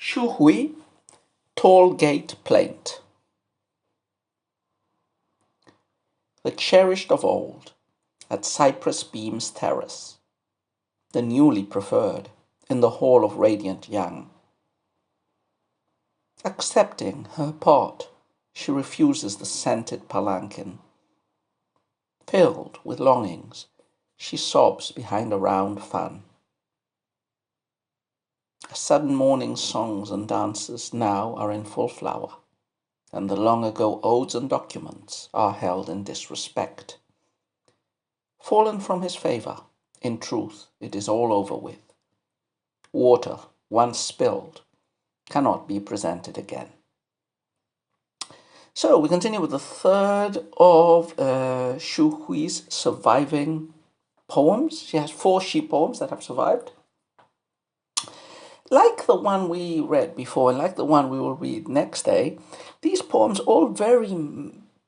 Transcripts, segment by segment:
Shu Toll Gate Plaint. The cherished of old, at Cypress Beams Terrace, the newly preferred, in the hall of radiant young. Accepting her part, she refuses the scented palanquin. Filled with longings, she sobs behind a round fan. Sudden morning songs and dances now are in full flower, and the long-ago odes and documents are held in disrespect. Fallen from his favour, in truth, it is all over with. Water, once spilled, cannot be presented again. So we continue with the third of Shu Hui's surviving poems. She has 4 she poems that have survived. Like the one we read before and like the one we will read next day, these poems all very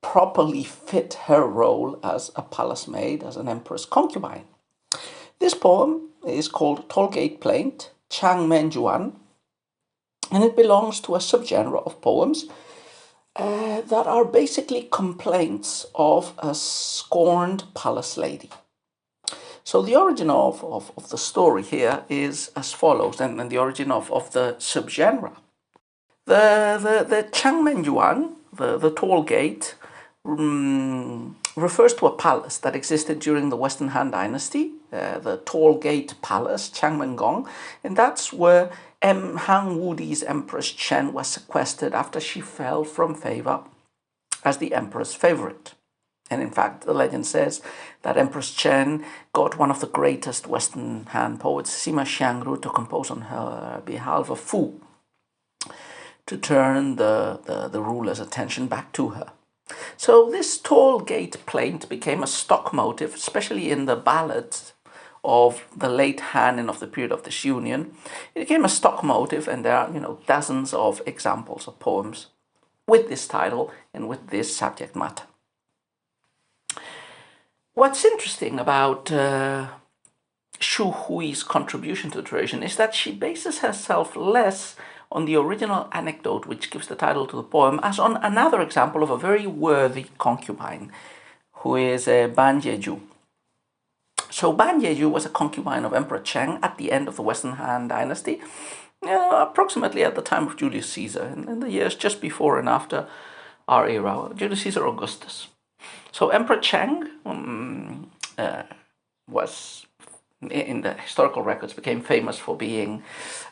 properly fit her role as a palace maid, as an empress concubine. This poem is called Tollgate Plaint, Chang Menjuan, and it belongs to a subgenre of poems that are basically complaints of a scorned palace lady. So the origin of the story here is as follows, and the origin of the subgenre. The Changmenjuan, the tall gate, refers to a palace that existed during the Western Han Dynasty, the Tall Gate Palace, Changmengong, and that's where Han Wudi's Empress Chen was sequestered after she fell from favor as the emperor's favorite. And in fact, the legend says that Empress Chen got one of the greatest Western Han poets, Sima Xiangru, to compose on her behalf a fu to turn the ruler's attention back to her. So this tall gate plaint became a stock motif, especially in the ballads of the late Han and of the period of disunion. It became a stock motif, and there are dozens of examples of poems with this title and with this subject matter. What's interesting about Shu Hui's contribution to the tradition is that she bases herself less on the original anecdote which gives the title to the poem as on another example of a very worthy concubine, who is Ban Jeju. So Ban Jeju was a concubine of Emperor Cheng at the end of the Western Han Dynasty, approximately at the time of Julius Caesar, in the years just before and after our era, Julius Caesar Augustus. So Emperor Cheng was, in the historical records, became famous for being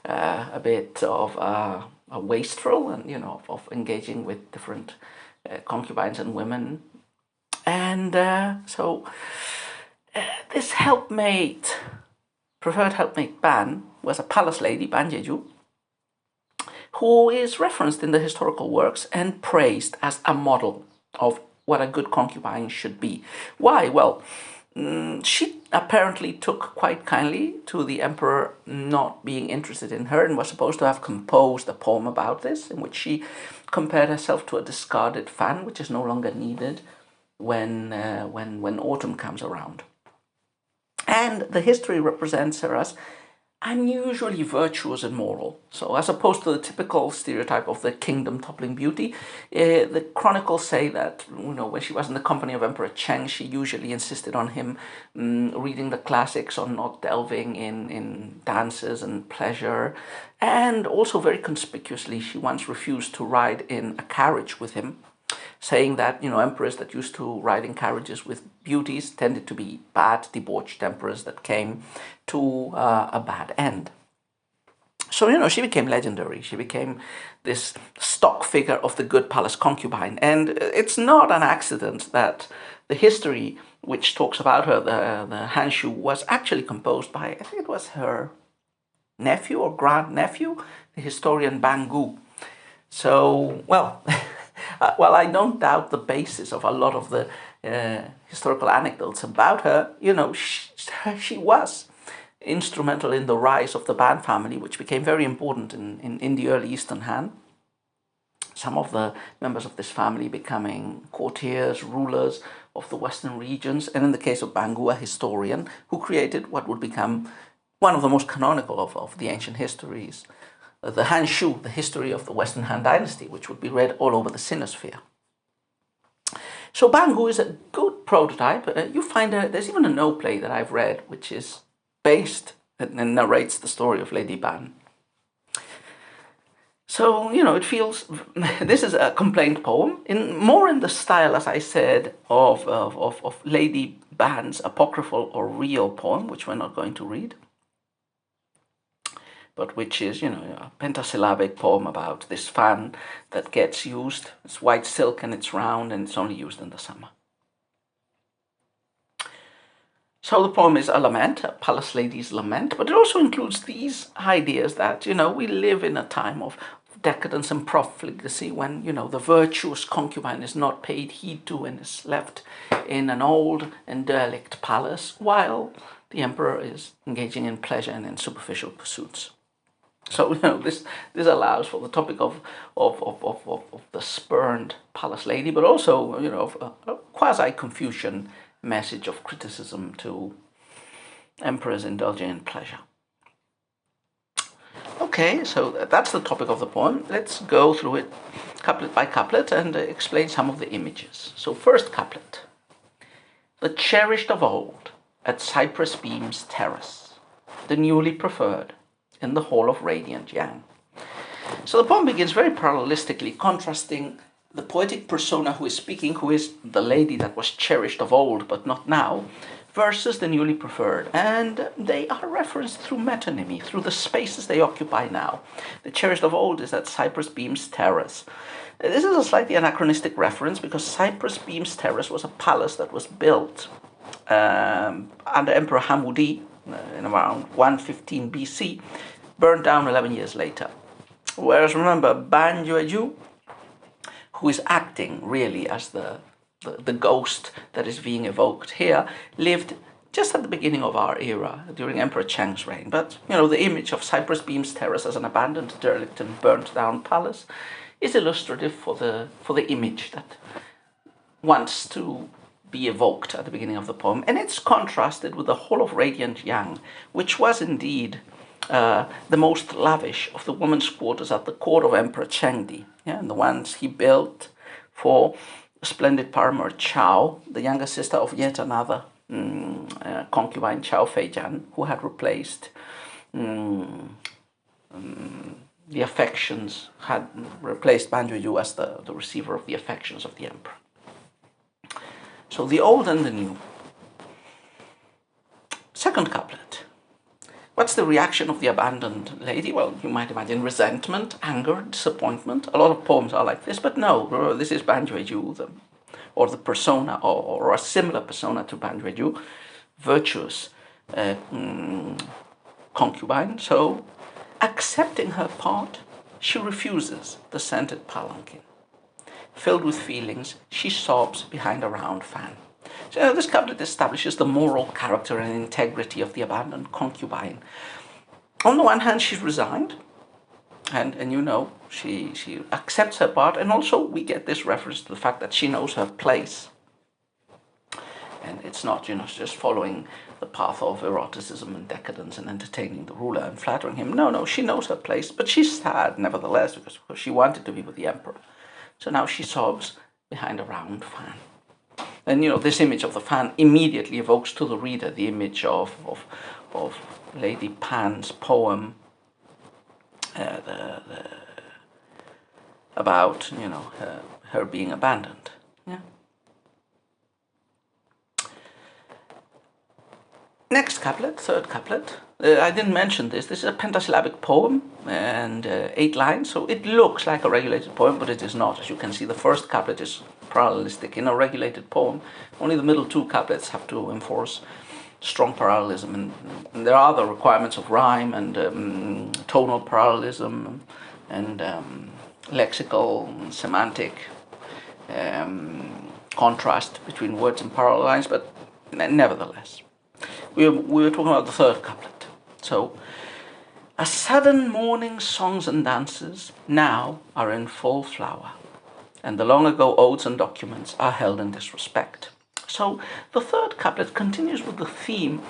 a bit of a wastrel and of engaging with different concubines and women. And so this helpmate, preferred helpmate Ban, was a palace lady, Ban Jeju, who is referenced in the historical works and praised as a model of what a good concubine should be. Why? Well, she apparently took quite kindly to the emperor not being interested in her, and was supposed to have composed a poem about this, in which she compared herself to a discarded fan, which is no longer needed when autumn comes around. And the history represents her as unusually virtuous and moral. So as opposed to the typical stereotype of the kingdom toppling beauty, the chronicles say that when she was in the company of Emperor Cheng, she usually insisted on him reading the classics, on not delving in dances and pleasure, and also very conspicuously she once refused to ride in a carriage with him, saying that emperors that used to ride in carriages with beauties tended to be bad, debauched emperors that came to a bad end. So she became legendary. She became this stock figure of the good palace concubine, and it's not an accident that the history which talks about her, the Hanshu, was actually composed by, I think it was her nephew or grandnephew, the historian Bangu. So, well, while I don't doubt the basis of a lot of the historical anecdotes about her, she was instrumental in the rise of the Ban family, which became very important in the early Eastern Han. Some of the members of this family becoming courtiers, rulers of the Western regions, and in the case of Bangu, a historian who created what would become one of the most canonical of the ancient histories, the Han Shu, the history of the Western Han Dynasty, which would be read all over the Sinosphere. So Bangu is a good prototype. You find there's even a no play that I've read, which is based and narrates the story of Lady Ban. So, it feels, this is a complaint poem, more in the style, as I said, of Lady Ban's apocryphal or real poem, which we're not going to read, but which is, a pentasyllabic poem about this fan that gets used. It's white silk and it's round and it's only used in the summer. So the poem is a lament, a palace lady's lament, but it also includes these ideas that, we live in a time of decadence and profligacy when, the virtuous concubine is not paid heed to and is left in an old and derelict palace while the emperor is engaging in pleasure and in superficial pursuits. So, this allows for the topic of the spurned palace lady, but also, of a quasi-Confucian message of criticism to emperors indulging in pleasure. Okay, so that's the topic of the poem. Let's go through it couplet by couplet and explain some of the images. So first couplet. The cherished of old, at Cypress Beam's terrace, the newly preferred, in the hall of radiant yang. So the poem begins very parallelistically, contrasting the poetic persona who is speaking, who is the lady that was cherished of old but not now, versus the newly preferred. And they are referenced through metonymy, through the spaces they occupy now. The cherished of old is at Cypress Beam's terrace. This is a slightly anachronistic reference because Cypress Beam's terrace was a palace that was built under Emperor Hamudi in around 115 BC, burned down 11 years later. Whereas remember, Ban Yueju, who is acting really as the ghost that is being evoked here, lived just at the beginning of our era, during Emperor Cheng's reign. But, the image of Cypress Beam's terrace as an abandoned, derelict and burnt down palace is illustrative for the image that wants to be evoked at the beginning of the poem. And it's contrasted with the Hall of Radiant Yang, which was indeed the most lavish of the women's quarters at the court of Emperor Chengdi, and the ones he built for splendid paramour Chao, the younger sister of yet another concubine, Chao Feijian, who had replaced the affections, had replaced Ban Yueju as the receiver of the affections of the emperor. So the old and the new. Second couplet. What's the reaction of the abandoned lady? Well, you might imagine resentment, anger, disappointment. A lot of poems are like this, but no, this is Ban Yueju, or the persona, or a similar persona to Ban Yueju, virtuous concubine. So, accepting her part, she refuses the scented palanquin. Filled with feelings, she sobs behind a round fan. So this couplet establishes the moral character and integrity of the abandoned concubine. On the one hand, she's resigned, and she accepts her part, and also we get this reference to the fact that she knows her place. And it's not, just following the path of eroticism and decadence and entertaining the ruler and flattering him. No, she knows her place, but she's sad nevertheless because she wanted to be with the emperor. So now she sobs behind a round fan. And this image of the fan immediately evokes to the reader the image of Lady Pan's poem about her being abandoned. Yeah. Next couplet, third couplet. I didn't mention this. This is a pentasyllabic poem and 8 lines, so it looks like a regulated poem, but it is not. As you can see, the first couplet is parallelistic. In a regulated poem, only the middle 2 couplets have to enforce strong parallelism, and there are other requirements of rhyme and tonal parallelism and lexical and semantic contrast between words and parallel lines, but nevertheless. We were talking about the third couplet. So, a sudden morning songs and dances now are in full flower, and the long ago odes and documents are held in disrespect. So the third couplet continues with the theme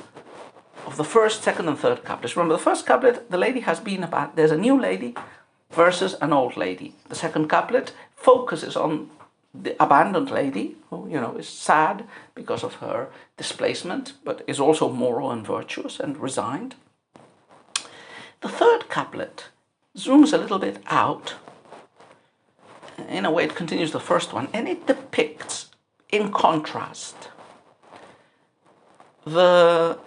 of the first, second, and third couplets. Remember, the first couplet, the lady has been about, there's a new lady versus an old lady. The second couplet focuses on the abandoned lady, who, is sad because of her displacement, but is also moral and virtuous and resigned. The third couplet zooms a little bit out. In a way, it continues the first one, and it depicts, in contrast, the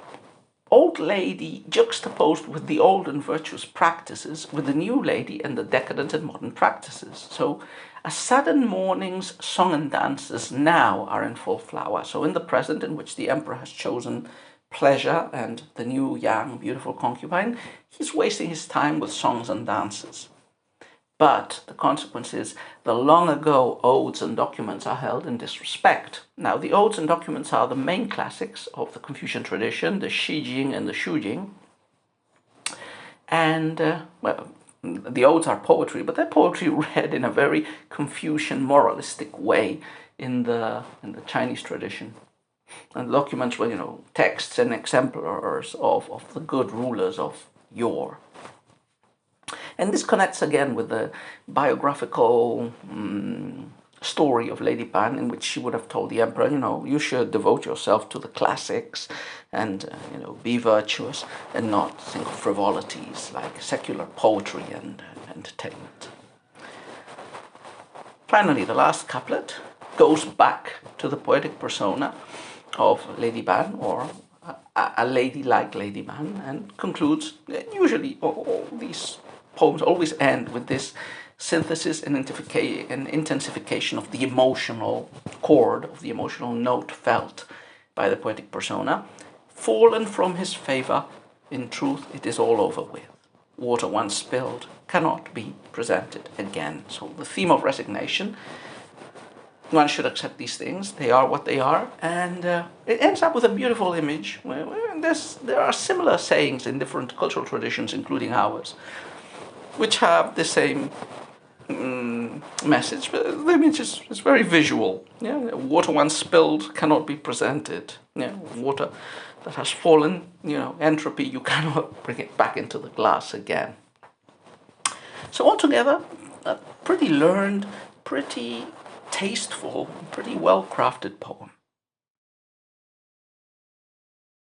old lady juxtaposed with the old and virtuous practices, with the new lady and the decadent and modern practices. So a sudden morning's song and dances now are in full flower. So in the present, in which the emperor has chosen pleasure and the new young beautiful concubine, he's wasting his time with songs and dances. But the consequence is the long ago odes and documents are held in disrespect. Now, the odes and documents are the main classics of the Confucian tradition, the Shijing and the Shujing. And, the odes are poetry, but they're poetry read in a very Confucian moralistic way in the Chinese tradition. And the documents were, texts and exemplars of the good rulers of yore. And this connects again with the biographical story of Lady Pan, in which she would have told the emperor, you should devote yourself to the classics and, be virtuous and not think of frivolities like secular poetry and entertainment. Finally, the last couplet goes back to the poetic persona of Lady Pan, or a lady like Lady Pan, and concludes, usually all these poems always end with this synthesis and intensification of the emotional chord, of the emotional note felt by the poetic persona. Fallen from his favor, in truth it is all over with. Water once spilled cannot be presented again. So the theme of resignation, one should accept these things, they are what they are, and it ends up with a beautiful image. There are similar sayings in different cultural traditions, including ours, which have the same message, but the image is very visual. Water once spilled cannot be presented. Water that has fallen, entropy, you cannot bring it back into the glass again. So altogether, a pretty learned, pretty tasteful, pretty well-crafted poem.